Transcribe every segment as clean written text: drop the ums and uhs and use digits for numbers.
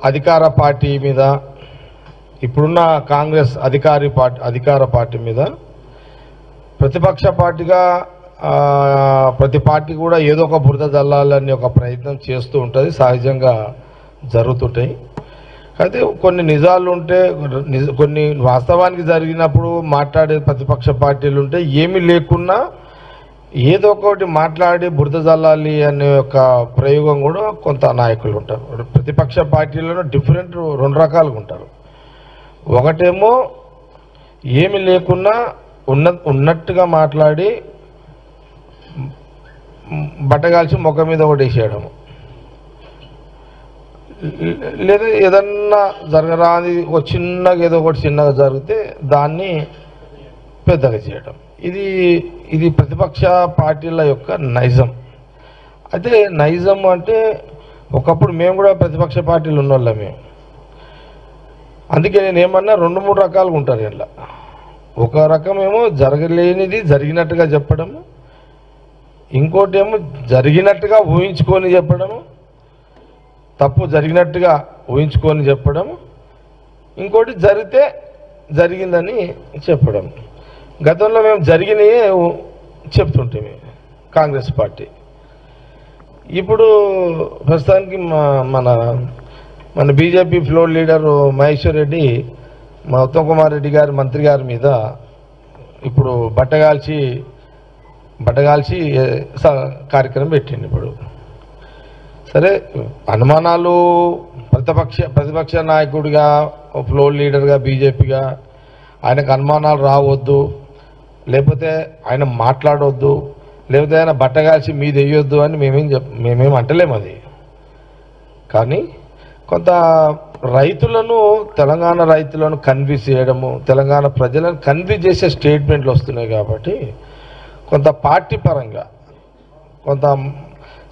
అధికార పార్టీ మీద ఇప్పుడున్న కాంగ్రెస్ అధికార పార్టీ మీద ప్రతిపక్ష పార్టీగా ప్రతి పార్టీ కూడా ఏదో ఒక బురద జల్లాలని ఒక ప్రయత్నం చేస్తూ ఉంటుంది, సహజంగా జరుగుతుంటాయి. అయితే కొన్ని నిజాలు ఉంటే, కొన్ని వాస్తవానికి జరిగినప్పుడు మాట్లాడే ప్రతిపక్ష పార్టీలు ఉంటే, ఏమీ లేకున్నా ఏదో ఒకటి మాట్లాడి బురద జల్లాలి అనే ఒక ప్రయోగం కూడా కొంత నాయకులు ఉంటారు. ప్రతిపక్ష పార్టీలను డిఫరెంట్ రెండు రకాలుగా ఉంటారు. ఒకటేమో ఏమి లేకున్నా ఉన్నట్టుగా మాట్లాడి బట్టగాల్చి ముఖం మీద ఒకటి వేసేయడము, లేదా ఏదన్నా జరగరాని ఒక చిన్నగా ఏదో ఒకటి చిన్నగా జరిగితే దాన్ని పెద్దగా చేయడం, ఇది ప్రతిపక్ష పార్టీల యొక్క నైజం. అయితే నైజం అంటే ఒకప్పుడు మేము కూడా ప్రతిపక్ష పార్టీలు ఉన్నోళ్ళమే. అందుకే నేను ఏమన్నా 2-3 రకాలుగా ఉంటారు ఇలా. ఒక రకమేమో జరగలేనిది జరిగినట్టుగా చెప్పడము, ఇంకోటి ఏమో జరిగినట్టుగా ఊహించుకొని చెప్పడము, తప్పు జరిగినట్టుగా ఊహించుకొని చెప్పడం, ఇంకోటి జరిగితే జరిగిందని చెప్పడం. గతంలో మేము జరిగినయే చెప్తుంటే కాంగ్రెస్ పార్టీ. ఇప్పుడు ప్రస్తుతానికి మన BJP floor leader Maheshwar Reddy మా ఉత్తమ్ కుమార్ రెడ్డి గారి మంత్రి గారి మీద ఇప్పుడు బట్టగాల్చి కార్యక్రమం పెట్టింది. ఇప్పుడు సరే, అనుమానాలు ప్రతిపక్ష నాయకుడిగా, ఫ్లోర్ లీడర్గా, బీజేపీగా ఆయనకు అనుమానాలు రావద్దు, లేకపోతే ఆయన మాట్లాడవద్దు, లేకపోతే ఆయన బట్టగాల్చి మీద వేయొద్దు అని మేమేం అంటలేము. అది కానీ కొంత తెలంగాణ రైతులను కన్విన్స్ చేయడము, తెలంగాణ ప్రజలను కన్విన్స్ చేసే స్టేట్మెంట్లు వస్తున్నాయి. కాబట్టి కొంత పార్టీ పరంగా కొంత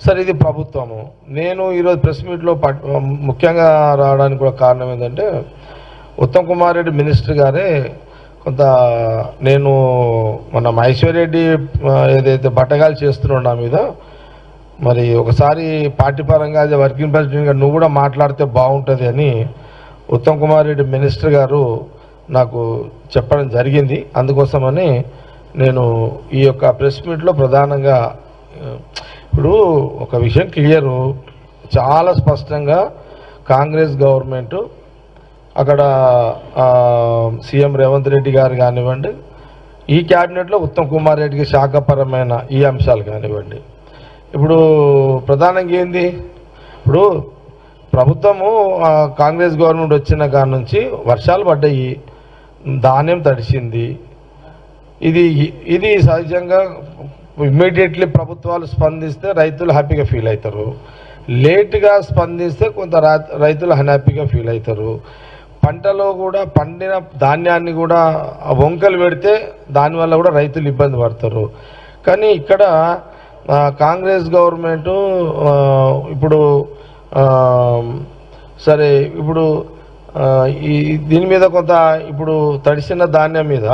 సరే ఇది ప్రభుత్వము. నేను ఈరోజు ప్రెస్ మీట్లో ముఖ్యంగా రావడానికి కూడా కారణం ఏంటంటే, ఉత్తమ్ కుమార్ రెడ్డి మినిస్టర్ గారే నేను మన మహేశ్వర్ రెడ్డి ఏదైతే బట్టగాలు చేస్తున్నాడు నా మీద, మరి ఒకసారి పార్టీ పరంగా అది వర్కింగ్ ప్రెసిడెంట్గా నువ్వు కూడా మాట్లాడితే బాగుంటుంది అని ఉత్తమ్ కుమార్ రెడ్డి మినిస్టర్ గారు నాకు చెప్పడం జరిగింది. అందుకోసమని నేను ఈ యొక్క ప్రెస్ మీట్లో ప్రధానంగా ఇప్పుడు ఒక విషయం క్లియరు, చాలా స్పష్టంగా కాంగ్రెస్ గవర్నమెంటు అక్కడ సీఎం రేవంత్ రెడ్డి గారు కానివ్వండి, ఈ క్యాబినెట్లో ఉత్తమ్ కుమార్ రెడ్డికి శాఖపరమైన ఈ అంశాలు కానివ్వండి, ఇప్పుడు ప్రధానంగా ఏంది, ఇప్పుడు ప్రభుత్వము కాంగ్రెస్ గవర్నమెంట్ వచ్చిన కాడ నుంచి వర్షాలు పడ్డాయి, ధాన్యం తడిసింది. ఇది సహజంగా ఇమ్మీడియట్లీ ప్రభుత్వాలు స్పందిస్తే రైతులు హ్యాపీగా ఫీల్ అవుతారు, లేటుగా స్పందిస్తే కొంత రైతులు అన్హ్యాపీగా ఫీల్ అవుతారు. పంటలో కూడా పండిన ధాన్యాన్ని కూడా వంకలు పెడితే దానివల్ల కూడా రైతులు ఇబ్బంది పడతారు. కానీ ఇక్కడ కాంగ్రెస్ గవర్నమెంటు ఇప్పుడు సరే ఇప్పుడు దీని మీద కొంత ఇప్పుడు తడిసిన ధాన్యం మీద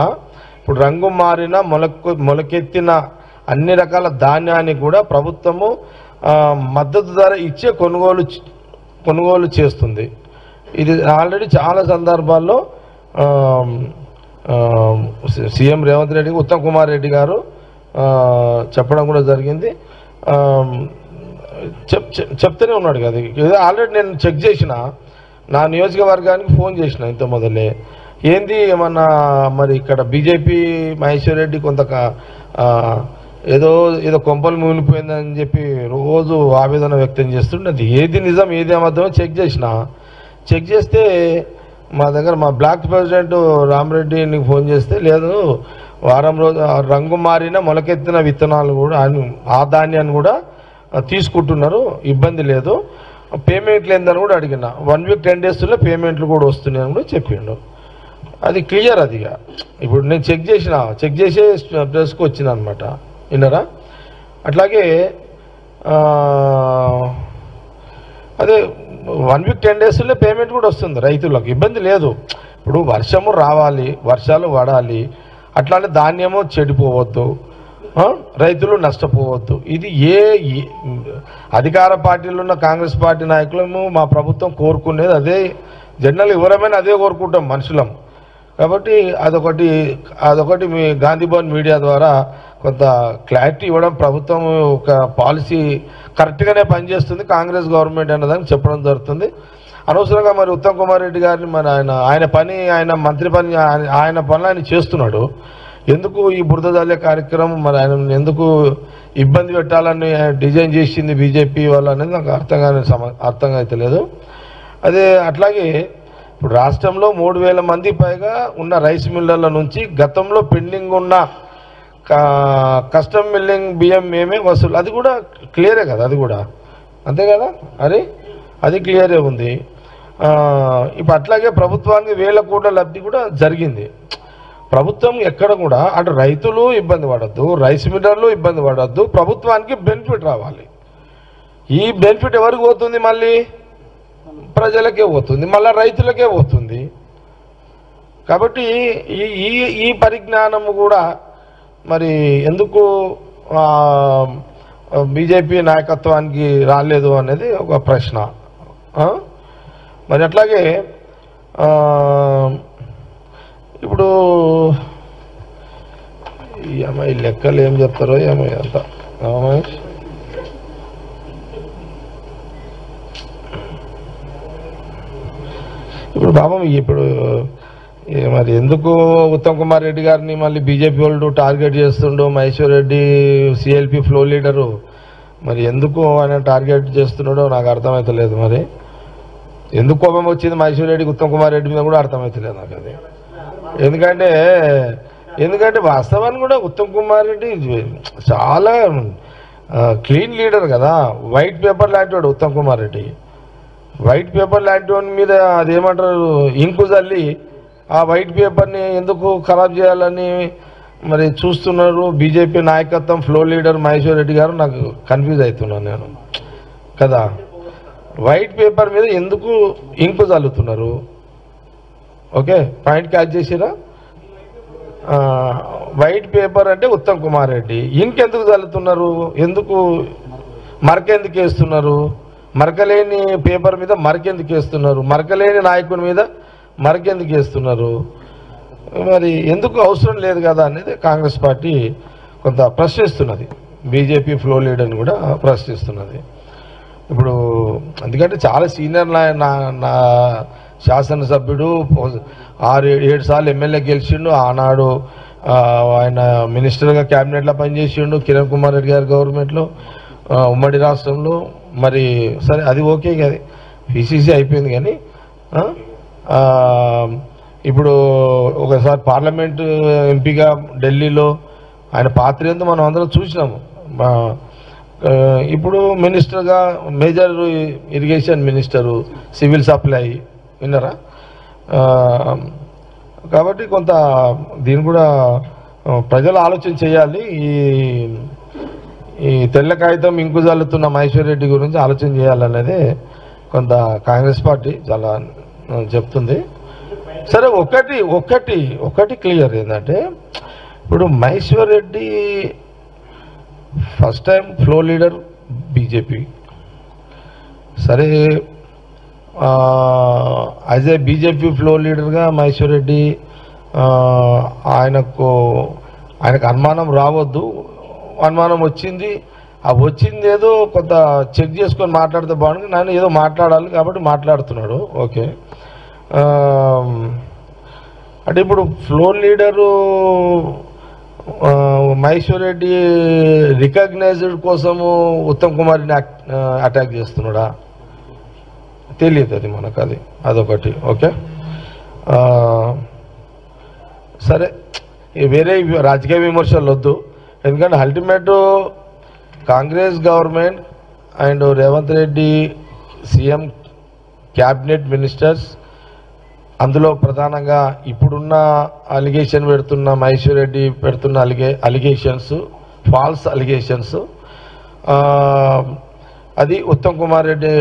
ఇప్పుడు రంగు మారిన మొలకెత్తిన అన్ని రకాల ధాన్యాన్ని కూడా ప్రభుత్వము మద్దతు ధర ఇచ్చే కొనుగోలు చేస్తుంది. ఇది ఆల్రెడీ చాలా సందర్భాల్లో సీఎం రేవంత్ రెడ్డి, ఉత్తమ్ కుమార్ రెడ్డి గారు చెప్పడం కూడా జరిగింది. చెప్తూనే ఉన్నాడు కదా. ఆల్రెడీ నేను చెక్ చేసిన, నా నియోజకవర్గానికి ఫోన్ చేసిన ఇంత మొదలే, ఏంది ఏమన్నా మరి ఇక్కడ బీజేపీ మహేశ్వర్ రెడ్డి కొంత ఏదో కొంపలు మూలిపోయిందని చెప్పి రోజు ఆవేదన వ్యక్తం చేస్తుండే. ఏది నిజం ఏది అబద్ధమో చెక్ చేస్తే మా దగ్గర మా బ్లాక్ ప్రెసిడెంట్ రామరెడ్డిని ఫోన్ చేస్తే, లేదు వారం రోజు రంగు మారిన మొలకెత్తిన విత్తనాలు కూడా ఆ ధాన్యాన్ని కూడా తీసుకుంటున్నారు, ఇబ్బంది లేదు, పేమెంట్లు ఏందని కూడా అడిగిన. 1 వీక్ 10 డేస్లో పేమెంట్లు కూడా వస్తున్నాయని కూడా చెప్పిండు. అది క్లియర్. అదిగా ఇప్పుడు నేను చెక్ చేసే ప్రెస్కి వచ్చిన అనమాట, విన్నారా. అట్లాగే అదే 1 వీక్ 10 డేస్లో పేమెంట్ కూడా వస్తుంది, రైతులకు ఇబ్బంది లేదు. ఇప్పుడు వర్షము రావాలి, వర్షాలు పడాలి, అట్లానే ధాన్యము చెడిపోవద్దు. రైతులు నష్టపోవద్దు. ఇది అధికార పార్టీలో ఉన్న కాంగ్రెస్ పార్టీ నాయకులము మా ప్రభుత్వం కోరుకునేది అదే. జనరల్ ఎవరైనా అదే కోరుకుంటాం మనుషులం. కాబట్టి అదొకటి మీ గాంధీ భవన్ మీడియా ద్వారా కొంత క్లారిటీ ఇవ్వడం, ప్రభుత్వం ఒక పాలసీ కరెక్ట్గానే పనిచేస్తుంది కాంగ్రెస్ గవర్నమెంట్ అన్నదాన్ని చెప్పడం జరుగుతుంది. అనవసరంగా మరి ఉత్తమ్ కుమార్ రెడ్డి గారిని మరి ఆయన మంత్రి పని ఆయన పనులు ఆయన చేస్తున్నాడు. ఎందుకు ఈ బురద జల్లే కార్యక్రమం మరి ఆయన ఎందుకు ఇబ్బంది పెట్టాలని డిజైన్ చేసింది బీజేపీ వాళ్ళు అనేది నాకు అర్థంగా అయితే లేదు. అదే అట్లాగే ఇప్పుడు రాష్ట్రంలో 3000 మంది పైగా ఉన్న రైస్ మిల్లర్ల నుంచి గతంలో పెండింగ్ ఉన్న కస్టమ్ మిల్లింగ్ బియ్యం మేమే వసూలు, అది కూడా క్లియరే కదా, అది కూడా అంతే కదా, అది క్లియరే ఉంది. ఇప్పుడు అట్లాగే ప్రభుత్వానికి 1000 కోట్ల లబ్ధి కూడా జరిగింది. ప్రభుత్వం ఎక్కడ కూడా అటు రైతులు ఇబ్బంది పడద్దు, రైస్ మిల్లర్లు ఇబ్బంది పడద్దు, ప్రభుత్వానికి బెనిఫిట్ రావాలి. ఈ బెనిఫిట్ ఎవరికి పోతుంది? మళ్ళీ ప్రజలకే పోతుంది, మళ్ళీ రైతులకే పోతుంది. కాబట్టి ఈ పరిజ్ఞానము కూడా మరి ఎందుకు బీజేపీ నాయకత్వానికి రాలేదు అనేది ఒక ప్రశ్న. మరి అట్లాగే ఇప్పుడు ఈ అమ్మాయి లెక్కలు ఏం చెప్తారో ఏమై అంత ఇప్పుడు బాబం ఇప్పుడు మరి ఎందుకు ఉత్తమ్ కుమార్ రెడ్డి గారిని మళ్ళీ బీజేపీ వాళ్ళు టార్గెట్ చేస్తుండో, Maheshwar Reddy CLP floor leader మరి ఎందుకు ఆయన టార్గెట్ చేస్తున్నాడో నాకు అర్థమవుతలేదు. మరి ఎందుకు కోపం వచ్చింది మహేశ్వర్ రెడ్డికి ఉత్తమ్ కుమార్ రెడ్డి మీద కూడా అర్థమవుతలేదు నాకు అది. ఎందుకంటే వాస్తవాన్ని కూడా ఉత్తమ్ కుమార్ రెడ్డి చాలా క్లీన్ లీడర్ కదా, వైట్ పేపర్ లాంటి వాడు ఉత్తమ్ కుమార్ రెడ్డి. వైట్ పేపర్ లాంటి వాడి మీద అదేమంటారు ఇంకు చల్లి ఆ వైట్ పేపర్ని ఎందుకు ఖరాబ్ చేయాలని మరి చూస్తున్నారు బీజేపీ నాయకత్వం, ఫ్లో లీడర్ మహేశ్వర్ రెడ్డి గారు. నాకు కన్ఫ్యూజ్ అవుతున్నాను నేను కదా. వైట్ పేపర్ మీద ఎందుకు ఇంకు చల్లుతున్నారు? ఓకే, పాయింట్ క్యాచ్ చేసిరా? వైట్ పేపర్ అంటే ఉత్తమ్ కుమార్ రెడ్డి, ఇంకెందుకు చల్లుతున్నారు? ఎందుకు మరకెందుకు వేస్తున్నారు? మరకలేని పేపర్ మీద మరకెందుకు వేస్తున్నారు? మరకలేని నాయకుడి మీద మరకెందుకు వేస్తున్నారు? మరి ఎందుకు అవసరం లేదు కదా అనేది కాంగ్రెస్ పార్టీ కొంత ప్రశ్నిస్తున్నది, బీజేపీ ఫ్లో లీడర్ని కూడా ప్రశ్నిస్తున్నది. ఇప్పుడు ఎందుకంటే చాలా సీనియర్ నా శాసనసభ్యుడు, 6-7 సార్లు ఎమ్మెల్యే గెలిచిండు. ఆనాడు ఆయన మినిస్టర్గా క్యాబినెట్లో పనిచేసిండు కిరణ్ కుమార్ రెడ్డి గారి గవర్నమెంట్లో ఉమ్మడి రాష్ట్రంలో. మరి సరే అది ఓకే, అది పిసిసి అయిపోయింది. కానీ ఇప్పుడు ఒకసారి పార్లమెంటు ఎంపీగా ఢిల్లీలో ఆయన పాత్ర ఏందో మనం అందరం చూసినాము. ఇప్పుడు మినిస్టర్గా major irrigation minister, civil supply విన్నారా? కాబట్టి కొంత దీన్ని కూడా ప్రజలు ఆలోచన చేయాలి. ఈ తెల్ల కాగితం ఇంకు జల్లుతున్న మహేశ్వర్ రెడ్డి గురించి ఆలోచన చేయాలనేది కొంత కాంగ్రెస్ పార్టీ చాలా చెప్తుంది. సరే, ఒకటి క్లియర్ ఏంటంటే ఇప్పుడు Maheshwar Reddy first time flow leader BJP. సరే, యాజ్ ఏ బీజేపీ ఫ్లో లీడర్గా మహేశ్వర్ రెడ్డి ఆయనకు అనుమానం రావద్దు. అనుమానం వచ్చింది, వచ్చింది ఏదో కొంత చెక్ చేసుకొని మాట్లాడితే బాగుంది. నేను ఏదో మాట్లాడాలి కాబట్టి మాట్లాడుతున్నాడు. ఓకే, అంటే ఇప్పుడు floor leader Maheshwar Reddy recognized కోసము ఉత్తమ్ కుమార్ని అటాక్ చేస్తున్నాడా తెలియదు, అది మనకు అదొకటి. ఓకే, సరే, వేరే రాజకీయ విమర్శలు వద్దు. ఎందుకంటే ultimate Congress government and Revanth Reddy CM, cabinet ministers, అందులో ప్రధానంగా ఇప్పుడున్న అలిగేషన్ పెడుతున్న మహేశ్వర్ రెడ్డి పెడుతున్న అలిగేషన్స్ ఫాల్స్ అలిగేషన్స్, అది ఉత్తమ్ కుమార్ రెడ్డి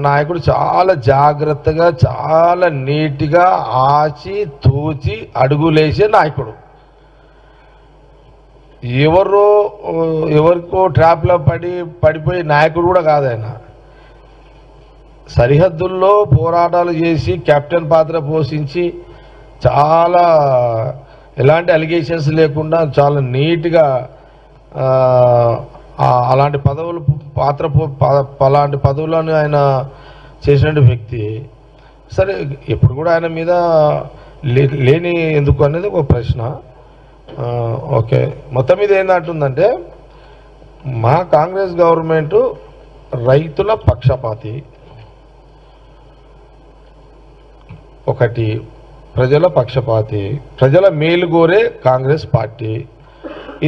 నాయకుడు చాలా జాగ్రత్తగా, చాలా నీట్గా ఆచి తూచి అడుగులేసే నాయకుడు. ఎవరికో ట్రాప్లో పడిపోయి నాయకుడు కూడా కాదు ఆయన. సరిహద్దుల్లో పోరాటాలు చేసి కెప్టెన్ పాత్ర పోషించి చాలా ఎలాంటి అలిగేషన్స్ లేకుండా చాలా నీట్గా అలాంటి పదవులు అలాంటి పదవులను ఆయన చేసిన వ్యక్తి. సరే ఎప్పుడు కూడా ఆయన మీద లేని ఎందుకు అనేది ఒక ప్రశ్న. ఓకే, మొత్తం మీద ఏందంటుందంటే మా కాంగ్రెస్ గవర్నమెంటు రైతుల పక్షపాతి, ఒకటి ప్రజల పక్షపాతి, ప్రజల మేలు కోరే కాంగ్రెస్ పార్టీ.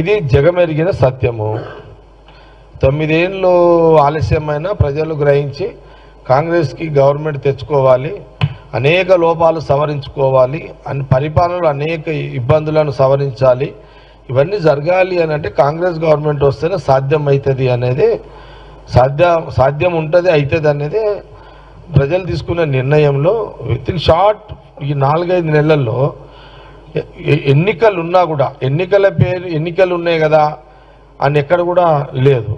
ఇది జగమెరిగిన సత్యము. 9 ఏళ్ళు ఆలస్యమైన ప్రజలు గ్రహించి కాంగ్రెస్కి గవర్నమెంట్ తెచ్చుకోవాలి, అనేక లోపాలు సవరించుకోవాలి, పరిపాలనలో అనేక ఇబ్బందులను సవరించాలి, ఇవన్నీ జరగాలి అని అంటే కాంగ్రెస్ గవర్నమెంట్ వస్తేనే సాధ్యం అవుతుంది అనేది సాధ్యం ఉంటుంది అవుతుంది అనేది ప్రజలు తీసుకునే నిర్ణయంలో విత్ ఇన్ షార్ట్ ఈ 4-5 నెలల్లో ఎన్నికలు ఉన్నా కూడా ఎన్నికలు ఉన్నాయి కదా అని ఎక్కడ కూడా లేదు.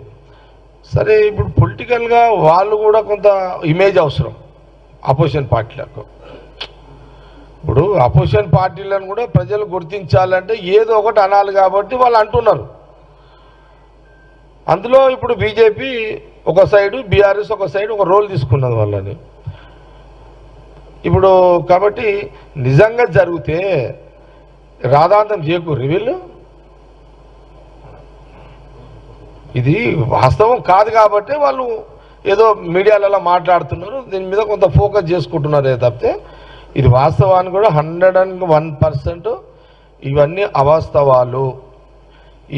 సరే ఇప్పుడు పొలిటికల్గా వాళ్ళు కూడా కొంత ఇమేజ్ అవసరం అపోజిషన్ పార్టీలకు. ఇప్పుడు అపోజిషన్ పార్టీలను కూడా ప్రజలు గుర్తించాలంటే ఏదో ఒకటి అనాలి కాబట్టి వాళ్ళు అంటున్నారు. అందులో ఇప్పుడు బీజేపీ ఒక సైడు, బీఆర్ఎస్ ఒక సైడు ఒక రోల్ తీసుకున్నది వాళ్ళని. ఇప్పుడు కాబట్టి నిజంగా జరిగితే రాధాంతం చేకూరి వీళ్ళు ఇది వాస్తవం కాదు కాబట్టి వాళ్ళు ఏదో మీడియాలలో మాట్లాడుతున్నారు, దీని మీద కొంత ఫోకస్ చేసుకుంటున్నారే తప్పితే ఇది వాస్తవాన్ని కూడా 101% ఇవన్నీ అవాస్తవాలు,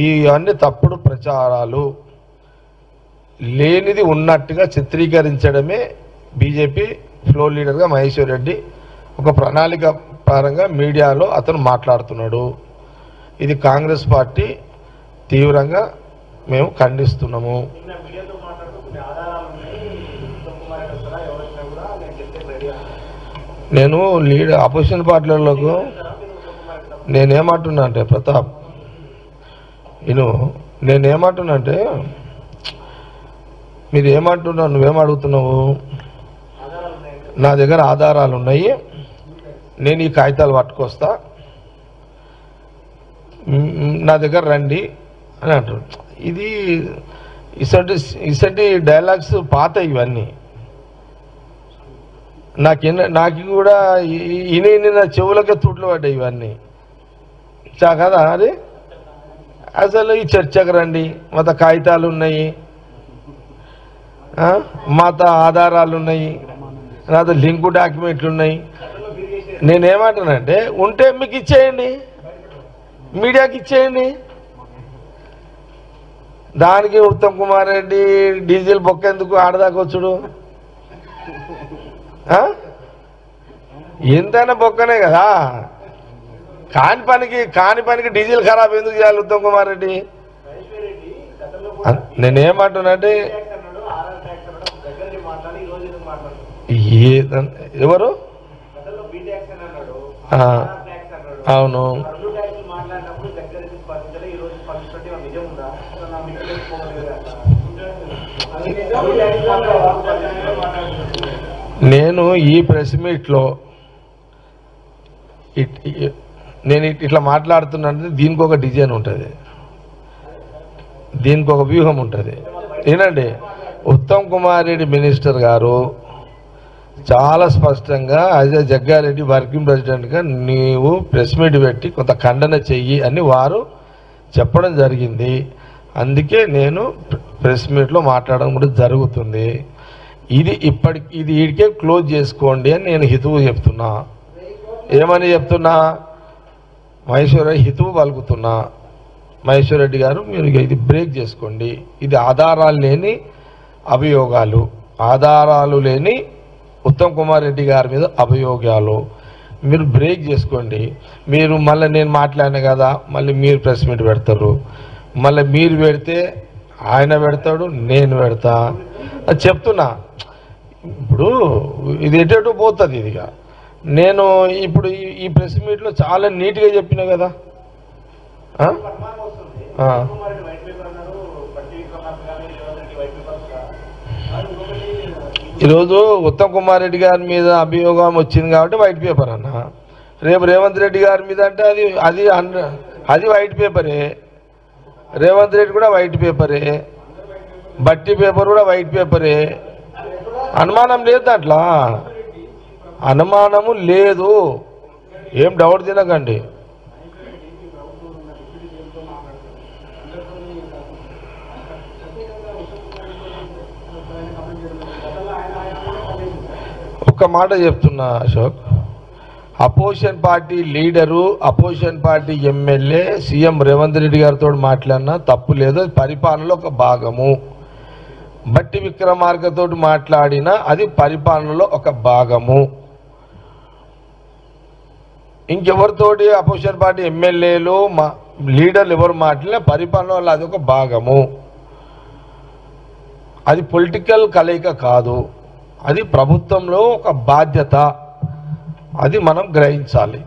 ఇవన్నీ తప్పుడు ప్రచారాలు, లేనిది ఉన్నట్టుగా చిత్రీకరించడమే బీజేపీ ఫ్లోర్ లీడర్గా మహేశ్వర్ రెడ్డి ఒక ప్రణాళిక పరంగా మీడియాలో అతను మాట్లాడుతున్నాడు. ఇది కాంగ్రెస్ పార్టీ తీవ్రంగా మేము ఖండిస్తున్నాము. నేను అపోజిషన్ పార్టీలకు నేనేమంటున్నా అంటే ప్రతాప్ నేనేమంటున్నా అంటే మీరు ఏమంటున్నావు, నువ్వేం అడుగుతున్నావు? నా దగ్గర ఆధారాలు ఉన్నాయి, నేను ఈ కాగితాలు పట్టుకొస్తా, నా దగ్గర రండి అని అంటారు. ఇది ఇసంటి డైలాగ్స్ పాత ఇవన్నీ నాకు కూడా నా చెవులకే తుట్లు పడ్డాయి ఇవన్నీ కదా. అది అసలు ఈ చర్చకు రండి, మాత కాగితాలు ఉన్నాయి, మాత ఆధారాలు ఉన్నాయి, నాతో లింకు డాక్యుమెంట్లు ఉన్నాయి. నేనేమంటానంటే ఉంటే మీకు ఇచ్చేయండి, మీడియాకి ఇచ్చేయండి. దానికి ఉత్తమ్ కుమార్ రెడ్డి డీజిల్ బొక్క ఎందుకు ఆడదాకొచ్చుడు? ఎంతైనా బొక్కనే కదా. కాని పనికి డీజిల్ ఖరాబ్ ఎందుకు చేయాలి ఉత్తమ్ కుమార్ రెడ్డి? నేనేమంటున్నానంటే ఎవరు? అవును, నేను ఈ ప్రెస్ మీట్లో నేను ఇట్లా మాట్లాడుతున్నానంటే దీనికి ఒక డిజైన్ ఉంటుంది, దీనికి ఒక వ్యూహం ఉంటుంది. ఏనండి, ఉత్తమ్ కుమార్ రెడ్డి మినిస్టర్ గారు చాలా స్పష్టంగా అజయ్ జగ్గారెడ్డి వర్కింగ్ ప్రెసిడెంట్గా నీవు ప్రెస్ మీట్ పెట్టి కొంత ఖండన చెయ్యి అని వారు చెప్పడం జరిగింది. అందుకే నేను ప్రెస్ మీట్లో మాట్లాడడం కూడా జరుగుతుంది. ఇది వీడికే క్లోజ్ చేసుకోండి అని నేను హితువు చెప్తున్నా. ఏమని చెప్తున్నా? మహేశ్వర హితువు పలుకుతున్నా. మహేశ్వర్ రెడ్డి గారు మీరు ఇది బ్రేక్ చేసుకోండి. ఇది ఆధారాలు లేని అభియోగాలు, ఆధారాలు లేని ఉత్తమ్ కుమార్ రెడ్డి గారి మీద అభియోగాలు, మీరు బ్రేక్ చేసుకోండి. మీరు మళ్ళీ నేను మాట్లాడినా కదా, మళ్ళీ మీరు ప్రెస్ మీట్ పెడతారు, మళ్ళీ మీరు పెడితే ఆయన పెడతాడు, నేను పెడతా అది చెప్తున్నా. ఇప్పుడు ఇది ఎటు పోతుంది ఇదిగా. నేను ఇప్పుడు ఈ ప్రెస్ మీట్లో చాలా నీట్గా చెప్పినా కదా. ఈరోజు ఉత్తమ్ కుమార్ రెడ్డి గారి మీద అభియోగం వచ్చింది కాబట్టి వైట్ పేపర్ అన్న. రేపు రేవంత్ రెడ్డి గారి మీద అంటే అది వైట్ పేపరే. రేవంత్ రెడ్డి కూడా వైట్ పేపరే, బట్టి పేపర్ కూడా వైట్ పేపరే. అనుమానం లేదు, దాంట్లో అనుమానము లేదు, ఏం డౌట్ తినకండి. ఒక్క మాట చెప్తున్నా Ashok, opposition party leader, opposition party MLA CM Revanth Reddy గారితో మాట్లాడినా తప్పు లేదు, పరిపాలనలో ఒక భాగము. బట్టి విక్రమార్కతో మాట్లాడినా అది పరిపాలనలో ఒక భాగము. ఇంకెవరితోటి అపోజిషన్ పార్టీ ఎమ్మెల్యేలు లీడర్లు ఎవరు మాట్లాడినా పరిపాలనలో అది ఒక భాగము. అది పొలిటికల్ కలయిక కాదు, అది ప్రభుత్వంలో ఒక బాధ్యత, అది మనం గ్రహించాలి.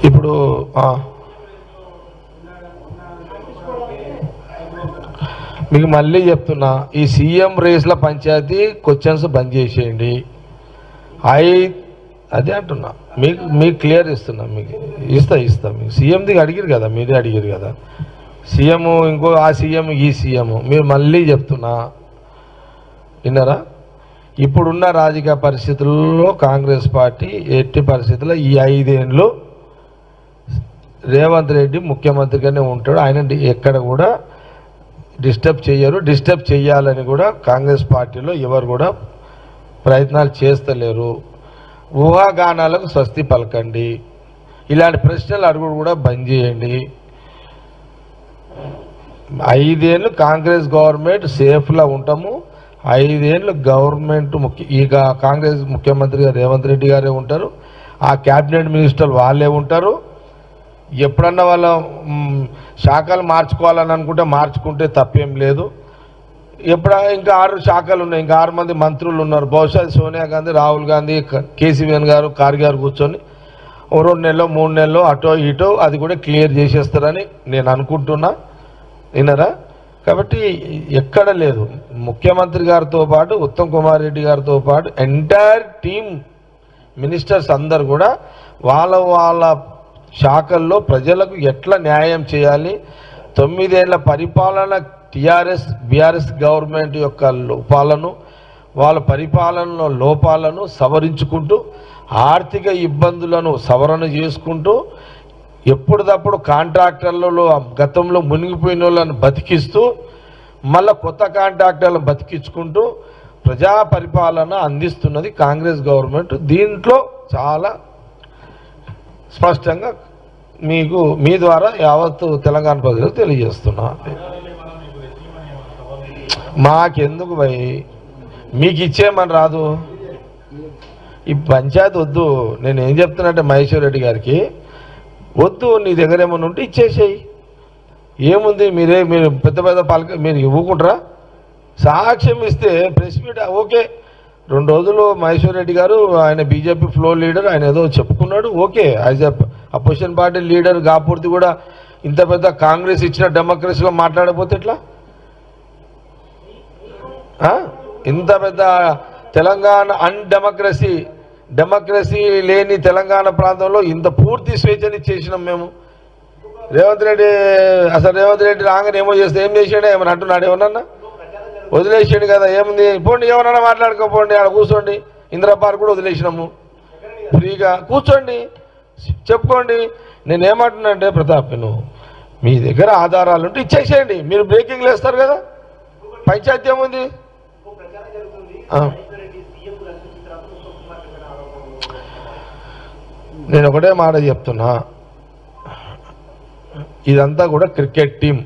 ఇప్పుడు మీకు మళ్ళీ చెప్తున్నా, ఈ సీఎం రేస్ల పంచాయతీ క్వశ్చన్స్ బంద్ చేసేయండి. అదే అంటున్నా, మీకు క్లియర్ ఇస్తున్నా, మీకు ఇస్తా మీకు సీఎంది అడిగారు కదా, మీరే అడిగారు కదా, సీఎం ఇంకో ఆ సీఎం ఈ సీఎం. మీరు మళ్ళీ చెప్తున్నా, విన్నారా? ఇప్పుడున్న రాజకీయ పరిస్థితుల్లో కాంగ్రెస్ పార్టీ ఎట్టి పరిస్థితుల్లో ఈ 5 ఏళ్ళు రేవంత్ రెడ్డి ముఖ్యమంత్రిగానే ఉంటాడు. ఆయన ఎక్కడ కూడా డిస్టర్బ్ చేయరు, డిస్టర్బ్ చేయాలని కూడా కాంగ్రెస్ పార్టీలో ఎవరు కూడా ప్రయత్నాలు చేస్తలేరు. ఊహాగానాలకు స్వస్తి పలకండి, ఇలాంటి ప్రశ్నలు అడుగుడు కూడా బంద్ చేయండి. 5 ఏళ్ళు కాంగ్రెస్ గవర్నమెంట్ సేఫ్లా ఉంటాము. 5 ఏళ్ళు గవర్నమెంట్ ఇక కాంగ్రెస్ ముఖ్యమంత్రిగా రేవంత్ రెడ్డి గారే ఉంటారు, ఆ క్యాబినెట్ మినిస్టర్లు వాళ్ళే ఉంటారు. ఎప్పుడన్నా వాళ్ళ శాఖలు మార్చుకోవాలని అనుకుంటే మార్చుకుంటే తప్పేం లేదు. ఇంకా 6 శాఖలు ఉన్నాయి, ఇంకా 6 మంది మంత్రులు ఉన్నారు. బహుశా సోనియా గాంధీ, రాహుల్ గాంధీ, కేసీఆర్ గారు, ఖార్గే గారు కూర్చొని 2 నెలలో 3 నెలలో అటో ఇటో అది కూడా క్లియర్ చేసేస్తారని నేను అనుకుంటున్నా. విన్నారా? కాబట్టి ఎక్కడ లేదు, ముఖ్యమంత్రి గారితో పాటు ఉత్తమ్ కుమార్ రెడ్డి గారితో పాటు ఎంటైర్ టీమ్ మినిస్టర్స్ అందరు కూడా వాళ్ళ శాఖల్లో ప్రజలకు ఎట్లా న్యాయం చేయాలి, 9 ఏళ్ల పరిపాలన టీఆర్ఎస్ బీఆర్ఎస్ గవర్నమెంట్ యొక్క లోపాలను, వాళ్ళ పరిపాలనలో లోపాలను సవరించుకుంటూ, ఆర్థిక ఇబ్బందులను సవరణ చేసుకుంటూ, ఎప్పటికప్పుడు కాంట్రాక్టర్లలో గతంలో మునిగిపోయిన వాళ్ళని బతికిస్తూ, మళ్ళీ కొత్త కాంట్రాక్టర్లను బతికించుకుంటూ ప్రజా పరిపాలన అందిస్తున్నది కాంగ్రెస్ గవర్నమెంట్. దీంట్లో చాలా స్పష్టంగా మీకు మీ ద్వారా యావత్తు తెలంగాణ ప్రజలకు తెలియజేస్తున్నా. మాకెందుకు భయ్, మీకు ఇచ్చేయమని రాదు, ఈ పంచాయతీ వద్దు. నేను ఏం చెప్తున్నట్టే మహేశ్వర్ రెడ్డి గారికి, వద్దు, నీ దగ్గర ఏమైనా ఉంటే ఇచ్చేసేయి, ఏముంది, మీరు పెద్ద పాలక మీరు ఇవ్వకుంటారా? సాక్ష్యం ఇస్తే ప్రెస్ మీట్ ఓకే. 2 రోజులు మహేశ్వర్ రెడ్డి గారు ఆయన బీజేపీ ఫ్లోర్ లీడర్, ఆయన ఏదో చెప్పుకున్నాడు, okay. As opposition party leader కాపూర్తి కూడా ఇంత పెద్ద కాంగ్రెస్ ఇచ్చిన డెమోక్రసీలో మాట్లాడకపోతే ఎట్లా? ఇంత పెద్ద తెలంగాణ డెమోక్రసీ లేని తెలంగాణ ప్రాంతంలో ఇంత పూర్తి స్వేచ్ఛని చేసినాం మేము. రేవంత్ రెడ్డి రాగానే ఏమో చేస్తే ఏం చేసాడు, ఏమని అంటున్నాడు, ఏమన్నా వదిలేసాడు కదా, ఏముంది, పోండి ఎవరన్నా మాట్లాడుకోపోండి, ఆడ కూర్చోండి. ఇందిరా పార్క్ కూడా వదిలేసినాము, ఫ్రీగా కూర్చోండి, చెప్పుకోండి. నేనేమంటున్నా అంటే, ప్రతాప్, మీ దగ్గర ఆధారాలు ఉంటే ఇచ్చేసేయండి. మీరు బ్రేకింగ్లు వేస్తారు కదా, పంచాయతీ ఏముంది? నేను ఒకటే మాట చెప్తున్నా, ఇదంతా కూడా cricket team,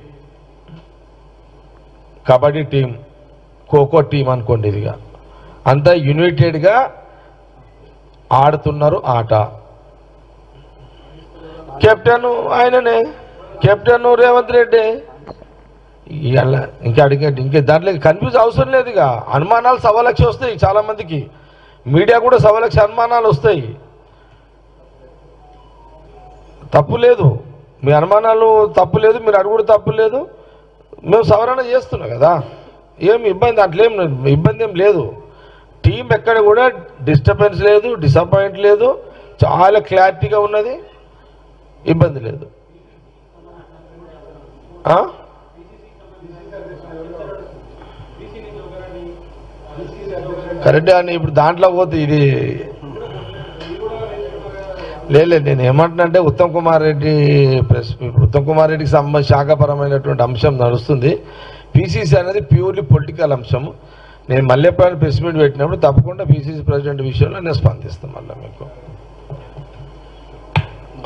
kabaddi team, kho kho team అనుకోండి. ఇదిగా అంతా యునైటెడ్గా ఆడుతున్నారు ఆట. కెప్టెన్ ఆయననే, కెప్టెన్ రేవంత్ రెడ్డి. ఇవాళ ఇంకా ఇంకా దాంట్లో కన్ఫ్యూజ్ అవసరం లేదు. ఇక అనుమానాలు 1,00,000 వస్తాయి చాలామందికి, మీడియా కూడా 1,00,000 అనుమానాలు వస్తాయి. తప్పు లేదు, మీ అనుమానాలు తప్పు లేదు, మీరు అడుగుడు తప్పు లేదు, మేము సవరణ చేస్తున్నాం కదా, ఏమి ఇబ్బంది దాంట్లో ఇబ్బంది ఏం లేదు. టీం ఎక్కడ కూడా డిస్టర్బెన్స్ లేదు, డిసప్పాయింట్ లేదు, చాలా క్లారిటీగా ఉన్నది, ఇబ్బంది లేదు. కరెక్ట్ అని ఇప్పుడు దాంట్లో పోతే ఇది లేదు. నేను ఏమంటున్నానంటే ఉత్తమ్ కుమార్ రెడ్డి ఉత్తమ్ కుమార్ రెడ్డికి సంబంధించి శాఖపరమైనటువంటి అంశం నడుస్తుంది. పిసిసి అనేది ప్యూర్లీ పొలిటికల్ అంశం. నేను మళ్ళీ ఎప్పుడైనా ప్రెస్ మీట్ పెట్టినప్పుడు తప్పకుండా పిసిసి ప్రెసిడెంట్ విషయంలో నేను స్పందిస్తాను మళ్ళీ మీకు.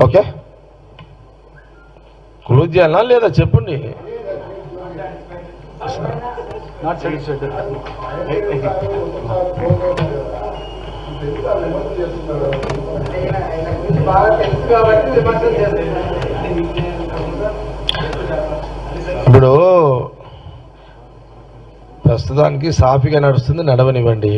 ఓకే, క్లోజ్ చేయాలా లేదా చెప్పండి. ఇప్పుడు ప్రస్తుతానికి సాఫీగా నడుస్తుంది, నడవనివ్వండి.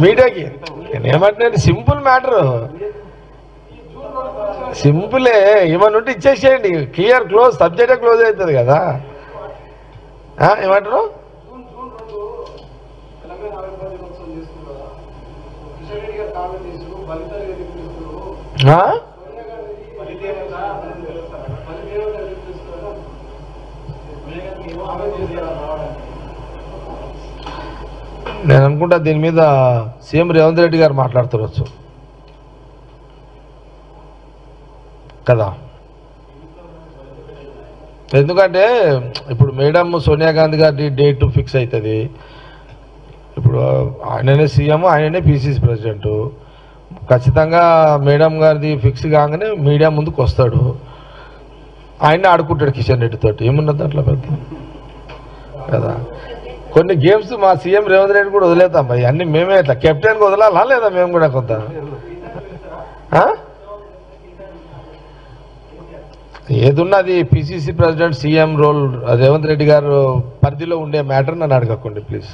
మీడియాకి నేనేమంటున్నా, సింపుల్ మ్యాటర్, సింపులే. ఏమన్నా ఉంటే ఇచ్చేసేయండి, క్లియర్, క్లోజ్, సబ్జెక్టే క్లోజ్ అవుతుంది కదా. ఏమంటారు? నేను అనుకుంటా దీని మీద సీఎం రేవంత్ రెడ్డి గారు మాట్లాడుతున్నారు కదా. ఎందుకంటే ఇప్పుడు మేడం సోనియా గాంధీ గారి డేట్ ఫిక్స్ అవుతుంది. ఇప్పుడు ఆయననే సీఎం, ఆయననే పిసిసి ప్రెసిడెంటు. ఖచ్చితంగా మేడం గారిది ఫిక్స్ కాగానే మీడియా ముందుకు వస్తాడు, ఆయన్ని ఆడుకుంటాడు కిషన్ రెడ్డి తోటి. ఏమున్నది అట్లా పెద్ద కదా. కొన్ని గేమ్స్ మా సీఎం రేవంత్ రెడ్డి కూడా వదిలేతాం మరి, అన్ని మేమే ఇట్లా కెప్టెన్కి వదలాలా లేదా మేము కూడా కొంత. ఏదున్నది PCC president CM role Revanth Reddy garu పరిధిలో ఉండే మ్యాటర్ నన్ను అడగకండి ప్లీజ్.